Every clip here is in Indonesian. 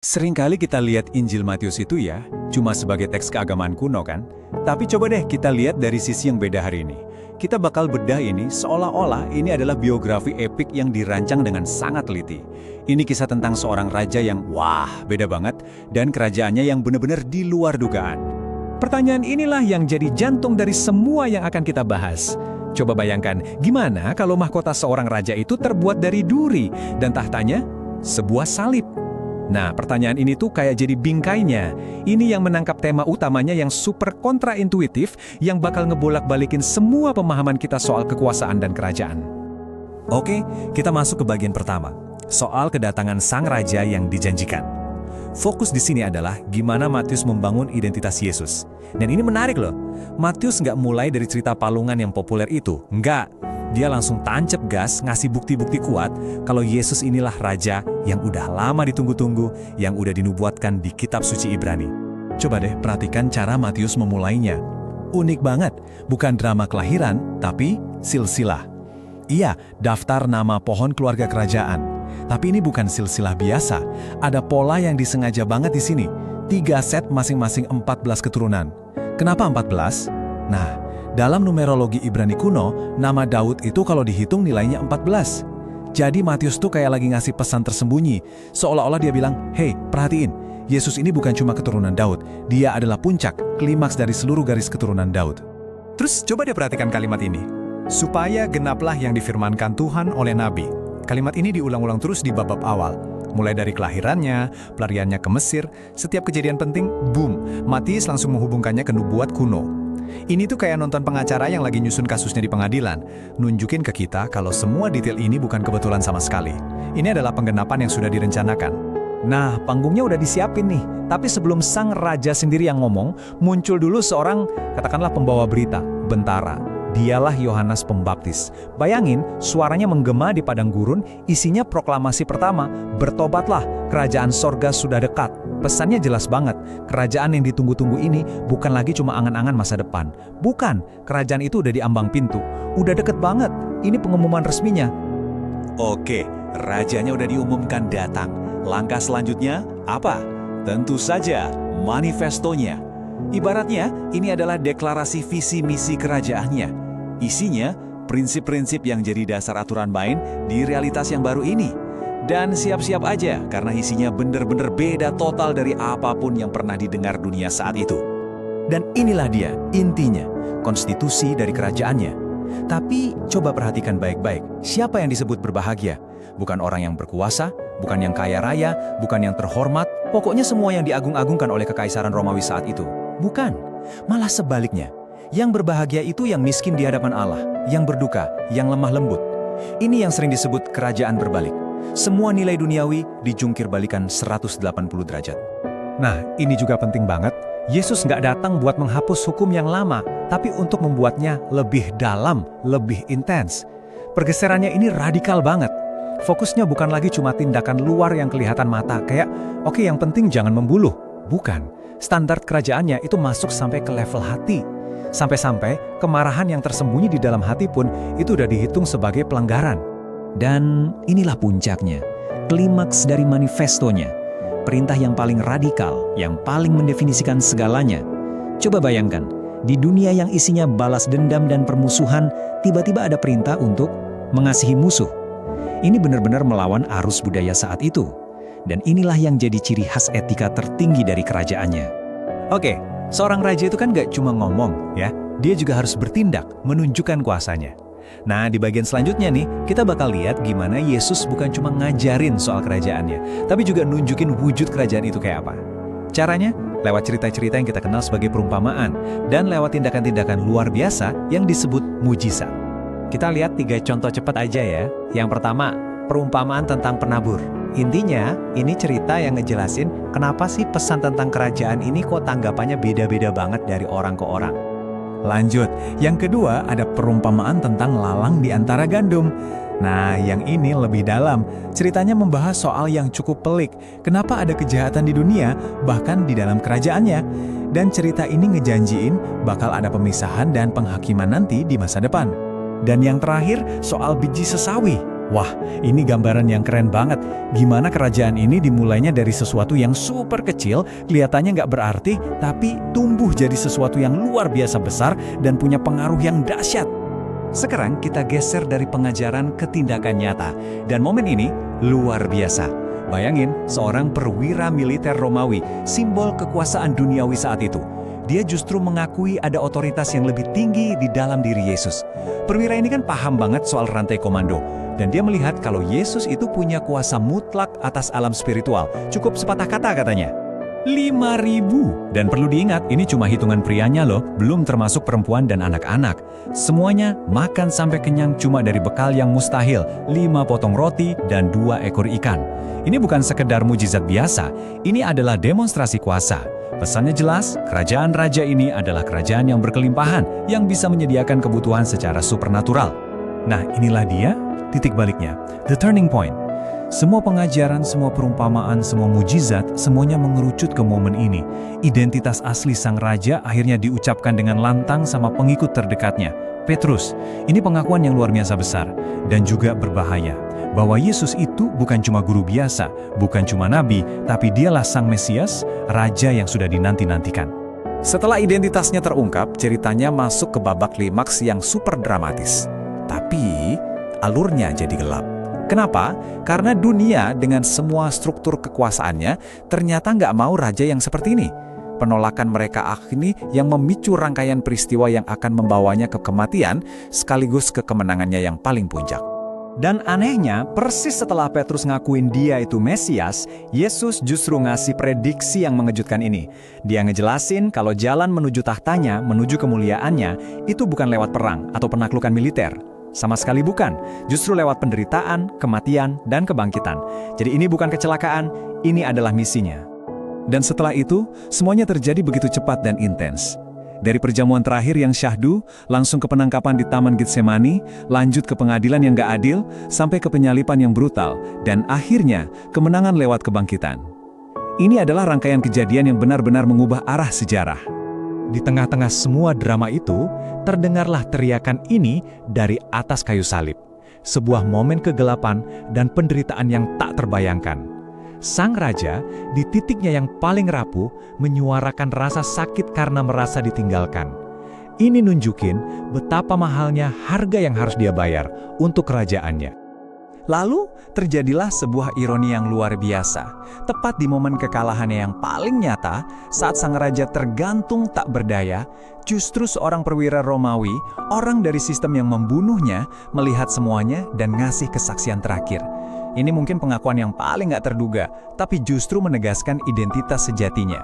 Seringkali kita lihat Injil Matius itu ya, cuma sebagai teks keagamaan kuno kan? Tapi coba deh kita lihat dari sisi yang beda hari ini. Kita bakal bedah ini seolah-olah ini adalah biografi epik yang dirancang dengan sangat teliti. Ini kisah tentang seorang raja yang wah, beda banget, dan kerajaannya yang benar-benar di luar dugaan. Pertanyaan inilah yang jadi jantung dari semua yang akan kita bahas. Coba bayangkan, gimana kalau mahkota seorang raja itu terbuat dari duri dan tahtanya sebuah salib? Nah, pertanyaan ini tuh kayak jadi bingkainya. Ini yang menangkap tema utamanya yang super kontraintuitif yang bakal ngebolak-balikin semua pemahaman kita soal kekuasaan dan kerajaan. Oke, kita masuk ke bagian pertama, soal kedatangan sang raja yang dijanjikan. Fokus di sini adalah gimana Matius membangun identitas Yesus. Dan ini menarik loh, Matius nggak mulai dari cerita palungan yang populer itu, nggak. Dia langsung tancap gas, ngasih bukti-bukti kuat kalau Yesus inilah raja yang udah lama ditunggu-tunggu, yang udah dinubuatkan di kitab suci Ibrani. Coba deh perhatikan cara Matius memulainya. Unik banget, bukan drama kelahiran, tapi silsilah. Iya, daftar nama pohon keluarga kerajaan. Tapi ini bukan silsilah biasa, ada pola yang disengaja banget di sini. 3 set masing-masing 14 keturunan. Kenapa 14? Nah, dalam numerologi Ibrani kuno, nama Daud itu kalau dihitung nilainya 14. Jadi Matius tuh kayak lagi ngasih pesan tersembunyi, seolah-olah dia bilang, "Hei, perhatiin, Yesus ini bukan cuma keturunan Daud, dia adalah puncak, klimaks dari seluruh garis keturunan Daud." Terus coba dia perhatikan kalimat ini. Supaya genaplah yang difirmankan Tuhan oleh Nabi. Kalimat ini diulang-ulang terus di bab-bab awal. Mulai dari kelahirannya, pelariannya ke Mesir, setiap kejadian penting, boom, Matius langsung menghubungkannya ke nubuat kuno. Ini tuh kayak nonton pengacara yang lagi nyusun kasusnya di pengadilan, nunjukin ke kita kalau semua detail ini bukan kebetulan sama sekali. Ini adalah penggenapan yang sudah direncanakan. Nah, panggungnya udah disiapin nih. Tapi sebelum sang raja sendiri yang ngomong, muncul dulu seorang, katakanlah pembawa berita, bentara. Dialah Yohanes Pembaptis. Bayangin, suaranya menggema di padang gurun, isinya proklamasi pertama, bertobatlah, kerajaan sorga sudah dekat. Pesannya jelas banget, kerajaan yang ditunggu-tunggu ini bukan lagi cuma angan-angan masa depan. Bukan, kerajaan itu udah di ambang pintu. Udah deket banget, ini pengumuman resminya. Oke, rajanya udah diumumkan datang. Langkah selanjutnya apa? Tentu saja manifestonya. Ibaratnya, ini adalah deklarasi visi misi kerajaannya. Isinya, prinsip-prinsip yang jadi dasar aturan main di realitas yang baru ini. Dan siap-siap aja, karena isinya bener-bener beda total dari apapun yang pernah didengar dunia saat itu. Dan inilah dia, intinya, konstitusi dari kerajaannya. Tapi coba perhatikan baik-baik, siapa yang disebut berbahagia? Bukan orang yang berkuasa, bukan yang kaya raya, bukan yang terhormat, pokoknya semua yang diagung-agungkan oleh Kekaisaran Romawi saat itu. Bukan, malah sebaliknya. Yang berbahagia itu yang miskin di hadapan Allah, yang berduka, yang lemah lembut. Ini yang sering disebut kerajaan berbalik. Semua nilai duniawi dijungkir balikan 180 derajat. Nah, ini juga penting banget. Yesus nggak datang buat menghapus hukum yang lama, tapi untuk membuatnya lebih dalam, lebih intens. Pergeserannya ini radikal banget. Fokusnya bukan lagi cuma tindakan luar yang kelihatan mata, kayak, oke, yang penting jangan membunuh. Bukan. Standar kerajaannya itu masuk sampai ke level hati. Sampai-sampai kemarahan yang tersembunyi di dalam hati pun itu udah dihitung sebagai pelanggaran. Dan inilah puncaknya, klimaks dari manifestonya. Perintah yang paling radikal, yang paling mendefinisikan segalanya. Coba bayangkan, di dunia yang isinya balas dendam dan permusuhan, tiba-tiba ada perintah untuk mengasihi musuh. Ini benar-benar melawan arus budaya saat itu. Dan inilah yang jadi ciri khas etika tertinggi dari kerajaannya. Oke, seorang raja itu kan gak cuma ngomong, ya. Dia juga harus bertindak, menunjukkan kuasanya. Nah, di bagian selanjutnya nih, kita bakal lihat gimana Yesus bukan cuma ngajarin soal kerajaannya, tapi juga nunjukin wujud kerajaan itu kayak apa. Caranya, lewat cerita-cerita yang kita kenal sebagai perumpamaan, dan lewat tindakan-tindakan luar biasa yang disebut mujizat. Kita lihat 3 contoh cepat aja ya. Yang pertama, perumpamaan tentang penabur. Intinya, ini cerita yang ngejelasin kenapa sih pesan tentang kerajaan ini kok tanggapannya beda-beda banget dari orang ke orang. Lanjut, yang kedua ada perumpamaan tentang lalang di antara gandum. Nah, yang ini lebih dalam. Ceritanya membahas soal yang cukup pelik. Kenapa ada kejahatan di dunia, bahkan di dalam kerajaannya. Dan cerita ini ngejanjiin bakal ada pemisahan dan penghakiman nanti di masa depan. Dan yang terakhir, soal biji sesawi. Wah, ini gambaran yang keren banget. Gimana kerajaan ini dimulainya dari sesuatu yang super kecil, kelihatannya nggak berarti, tapi tumbuh jadi sesuatu yang luar biasa besar dan punya pengaruh yang dahsyat. Sekarang kita geser dari pengajaran ke tindakan nyata. Dan momen ini luar biasa. Bayangin, seorang perwira militer Romawi, simbol kekuasaan duniawi saat itu. Dia justru mengakui ada otoritas yang lebih tinggi di dalam diri Yesus. Perwira ini kan paham banget soal rantai komando. Dan dia melihat kalau Yesus itu punya kuasa mutlak atas alam spiritual. Cukup sepatah kata katanya. 5.000. Dan perlu diingat, ini cuma hitungan prianya loh, belum termasuk perempuan dan anak-anak. Semuanya makan sampai kenyang cuma dari bekal yang mustahil, 5 potong roti dan 2 ekor ikan. Ini bukan sekedar mujizat biasa, ini adalah demonstrasi kuasa. Pesannya jelas, kerajaan raja ini adalah kerajaan yang berkelimpahan, yang bisa menyediakan kebutuhan secara supernatural. Nah, inilah dia titik baliknya, the turning point. Semua pengajaran, semua perumpamaan, semua mujizat, semuanya mengerucut ke momen ini. Identitas asli sang raja akhirnya diucapkan dengan lantang sama pengikut terdekatnya, Petrus. Ini pengakuan yang luar biasa besar dan juga berbahaya. Bahwa Yesus itu bukan cuma guru biasa, bukan cuma nabi, tapi dialah sang Mesias, raja yang sudah dinanti-nantikan. Setelah identitasnya terungkap, ceritanya masuk ke babak klimaks yang super dramatis. Tapi, alurnya jadi gelap. Kenapa? Karena dunia dengan semua struktur kekuasaannya ternyata nggak mau raja yang seperti ini. Penolakan mereka ini yang memicu rangkaian peristiwa yang akan membawanya ke kematian sekaligus ke kemenangannya yang paling puncak. Dan anehnya, persis setelah Petrus ngakuin dia itu Mesias, Yesus justru ngasih prediksi yang mengejutkan ini. Dia ngejelasin kalau jalan menuju tahtanya, menuju kemuliaannya, itu bukan lewat perang atau penaklukan militer. Sama sekali bukan, justru lewat penderitaan, kematian, dan kebangkitan. Jadi ini bukan kecelakaan, ini adalah misinya. Dan setelah itu, semuanya terjadi begitu cepat dan intens. Dari perjamuan terakhir yang syahdu, langsung ke penangkapan di Taman Getsemani, lanjut ke pengadilan yang gak adil, sampai ke penyalipan yang brutal, dan akhirnya kemenangan lewat kebangkitan. Ini adalah rangkaian kejadian yang benar-benar mengubah arah sejarah. Di tengah-tengah semua drama itu, terdengarlah teriakan ini dari atas kayu salib. Sebuah momen kegelapan dan penderitaan yang tak terbayangkan. Sang raja, di titiknya yang paling rapuh, menyuarakan rasa sakit karena merasa ditinggalkan. Ini nunjukin betapa mahalnya harga yang harus dia bayar untuk kerajaannya. Lalu, terjadilah sebuah ironi yang luar biasa. Tepat di momen kekalahannya yang paling nyata, saat sang raja tergantung tak berdaya, justru seorang perwira Romawi, orang dari sistem yang membunuhnya, melihat semuanya dan ngasih kesaksian terakhir. Ini mungkin pengakuan yang paling gak terduga, tapi justru menegaskan identitas sejatinya.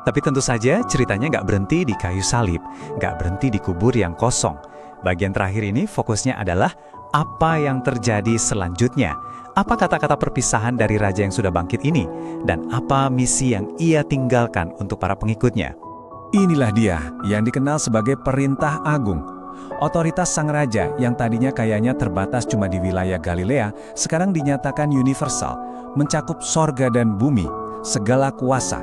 Tapi tentu saja ceritanya gak berhenti di kayu salib, gak berhenti di kubur yang kosong. Bagian terakhir ini fokusnya adalah apa yang terjadi selanjutnya. Apa kata-kata perpisahan dari raja yang sudah bangkit ini, dan apa misi yang ia tinggalkan untuk para pengikutnya. Inilah dia yang dikenal sebagai perintah agung. Otoritas sang raja yang tadinya kayaknya terbatas cuma di wilayah Galilea, sekarang dinyatakan universal, mencakup sorga dan bumi, segala kuasa.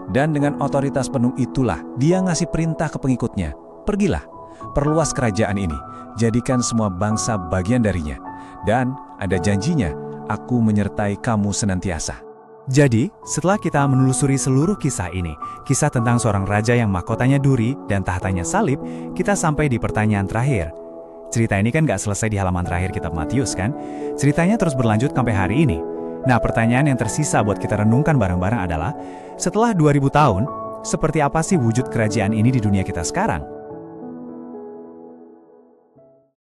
Dan dengan otoritas penuh itulah, dia ngasih perintah ke pengikutnya, pergilah, perluas kerajaan ini, jadikan semua bangsa bagian darinya. Dan ada janjinya, aku menyertai kamu senantiasa. Jadi, setelah kita menelusuri seluruh kisah ini, kisah tentang seorang raja yang mahkotanya duri dan tahtanya salib, kita sampai di pertanyaan terakhir. Cerita ini kan gak selesai di halaman terakhir kitab Matius kan? Ceritanya terus berlanjut sampai hari ini. Nah, pertanyaan yang tersisa buat kita renungkan bareng-bareng adalah, setelah 2000 tahun, seperti apa sih wujud kerajaan ini di dunia kita sekarang?